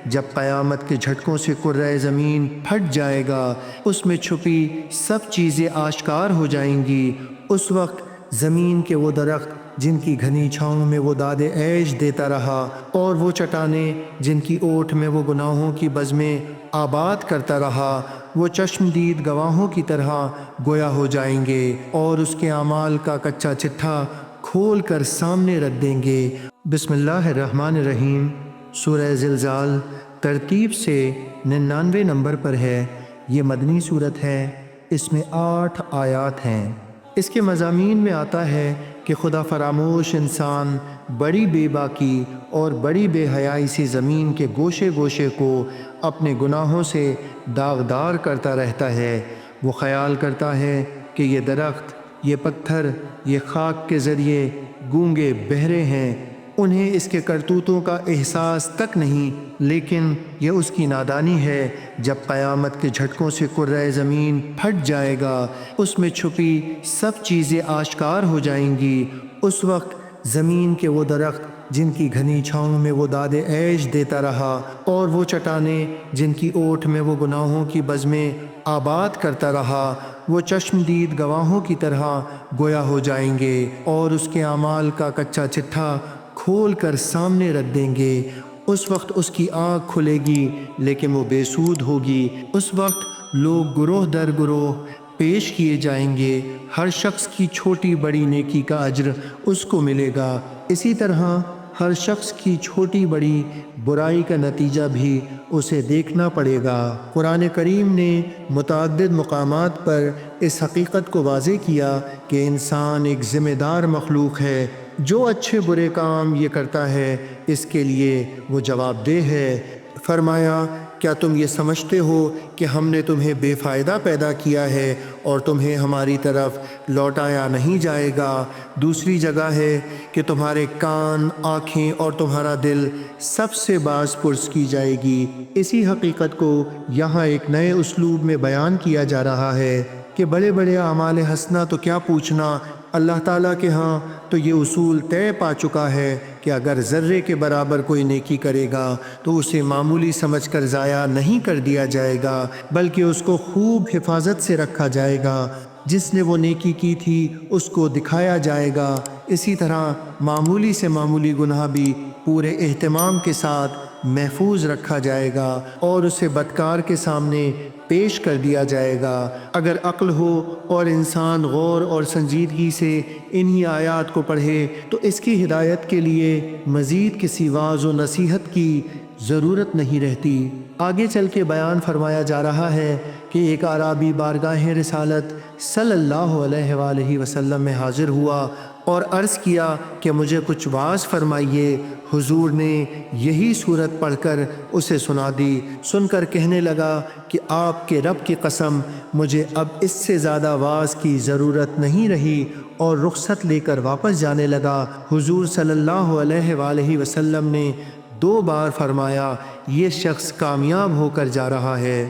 جب قیامت کے جھٹکوں سے کرۂ زمین پھٹ جائے گا، اس میں چھپی سب چیزیں آشکار ہو جائیں گی۔ اس وقت زمین کے وہ درخت جن کی گھنی چھاؤں میں وہ داد عیش دیتا رہا، اور وہ چٹانیں جن کی اوٹ میں وہ گناہوں کی بزمیں آباد کرتا رہا، وہ چشمدید گواہوں کی طرح گویا ہو جائیں گے، اور اس کے اعمال کا کچا چٹھا کھول کر سامنے رکھ دیں گے۔ بسم اللہ الرحمن الرحیم۔ سورہ زلزال ترتیب سے 99 نمبر پر ہے۔ یہ مدنی سورت ہے۔ اس میں 8 آیات ہیں۔ اس کے مضامین میں آتا ہے کہ خدا فراموش انسان بڑی بے باکی اور بڑی بے حیائی سے زمین کے گوشے گوشے کو اپنے گناہوں سے داغدار کرتا رہتا ہے۔ وہ خیال کرتا ہے کہ یہ درخت، یہ پتھر، یہ خاک کے ذریعے گونگے بہرے ہیں، انہیں اس کے کرتوتوں کا احساس تک نہیں، لیکن یہ اس کی نادانی ہے۔ جب قیامت کے جھٹکوں سے کرۂ زمین پھٹ جائے گا، اس میں چھپی سب چیزیں آشکار ہو جائیں گی۔ اس وقت زمین کے وہ درخت جن کی گھنی چھاؤں میں وہ داد عیش دیتا رہا، اور وہ چٹانیں جن کی اوٹ میں وہ گناہوں کی بزمیں آباد کرتا رہا، وہ چشمدید گواہوں کی طرح گویا ہو جائیں گے، اور اس کے اعمال کا کچا چٹھا کھول کر سامنے رکھ دیں گے۔ اس وقت اس کی آنکھ کھلے گی لیکن وہ بے سود ہوگی۔ اس وقت لوگ گروہ در گروہ پیش کیے جائیں گے، ہر شخص کی چھوٹی بڑی نیکی کا اجر اس کو ملے گا، اسی طرح ہر شخص کی چھوٹی بڑی برائی کا نتیجہ بھی اسے دیکھنا پڑے گا۔ قرآن کریم نے متعدد مقامات پر اس حقیقت کو واضح کیا کہ انسان ایک ذمہ دار مخلوق ہے۔ جو اچھے برے کام یہ کرتا ہے اس کے لیے وہ جواب دہ ہے۔ فرمایا، کیا تم یہ سمجھتے ہو کہ ہم نے تمہیں بے فائدہ پیدا کیا ہے اور تمہیں ہماری طرف لوٹایا نہیں جائے گا؟ دوسری جگہ ہے کہ تمہارے کان، آنکھیں اور تمہارا دل سب سے باز پرس کی جائے گی۔ اسی حقیقت کو یہاں ایک نئے اسلوب میں بیان کیا جا رہا ہے کہ بڑے بڑے اعمال حسنہ تو کیا پوچھنا، اللہ تعالیٰ کے ہاں تو یہ اصول طے پا چکا ہے کہ اگر ذرے کے برابر کوئی نیکی کرے گا تو اسے معمولی سمجھ کر ضائع نہیں کر دیا جائے گا، بلکہ اس کو خوب حفاظت سے رکھا جائے گا۔ جس نے وہ نیکی کی تھی اس کو دکھایا جائے گا۔ اسی طرح معمولی سے معمولی گناہ بھی پورے اہتمام کے ساتھ محفوظ رکھا جائے گا اور اسے بدکار کے سامنے پیش کر دیا جائے گا۔ اگر عقل ہو اور انسان غور اور سنجیدگی سے انہی آیات کو پڑھے تو اس کی ہدایت کے لیے مزید کسی واعظ و نصیحت کی ضرورت نہیں رہتی۔ آگے چل کے بیان فرمایا جا رہا ہے کہ ایک اعرابی بارگاہ رسالت صلی اللہ علیہ وآلہ وسلم میں حاضر ہوا اور عرض کیا کہ مجھے کچھ واعظ فرمائیے۔ حضور نے یہی صورت پڑھ کر اسے سنا دی۔ سن کر کہنے لگا کہ آپ کے رب کی قسم، مجھے اب اس سے زیادہ واعظ کی ضرورت نہیں رہی، اور رخصت لے کر واپس جانے لگا۔ حضور صلی اللہ علیہ وآلہ وسلم نے 2 بار فرمایا، یہ شخص کامیاب ہو کر جا رہا ہے۔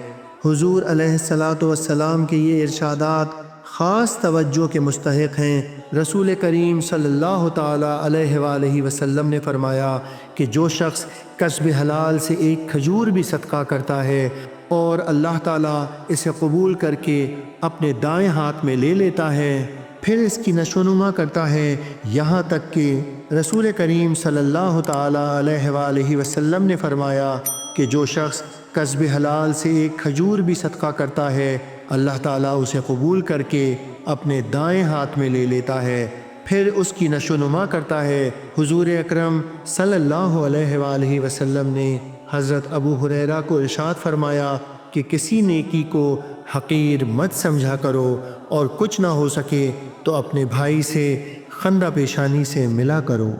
حضور علیہ الصلاۃ والسلام کے یہ ارشادات خاص توجہ کے مستحق ہیں۔ رسول کریم صلی اللہ تعالیٰ علیہ وآلہ وسلم نے فرمایا کہ جو شخص کسب حلال سے ایک کھجور بھی صدقہ کرتا ہے اور اللہ تعالیٰ اسے قبول کر کے اپنے دائیں ہاتھ میں لے لیتا ہے، پھر اس کی نشو و نما کرتا ہے، یہاں تک کہ رسول کریم صلی اللہ تعالیٰ علیہ وآلہ وسلم نے فرمایا کہ جو شخص کسب حلال سے ایک کھجور بھی صدقہ کرتا ہے، اللہ تعالیٰ اسے قبول کر کے اپنے دائیں ہاتھ میں لے لیتا ہے، پھر اس کی نشو و نما کرتا ہے۔ حضور اکرم صلی اللہ علیہ وآلہ وسلم نے حضرت ابو ہریرہ کو ارشاد فرمایا کہ کسی نیکی کو حقیر مت سمجھا کرو، اور کچھ نہ ہو سکے تو اپنے بھائی سے خندہ پیشانی سے ملا کرو۔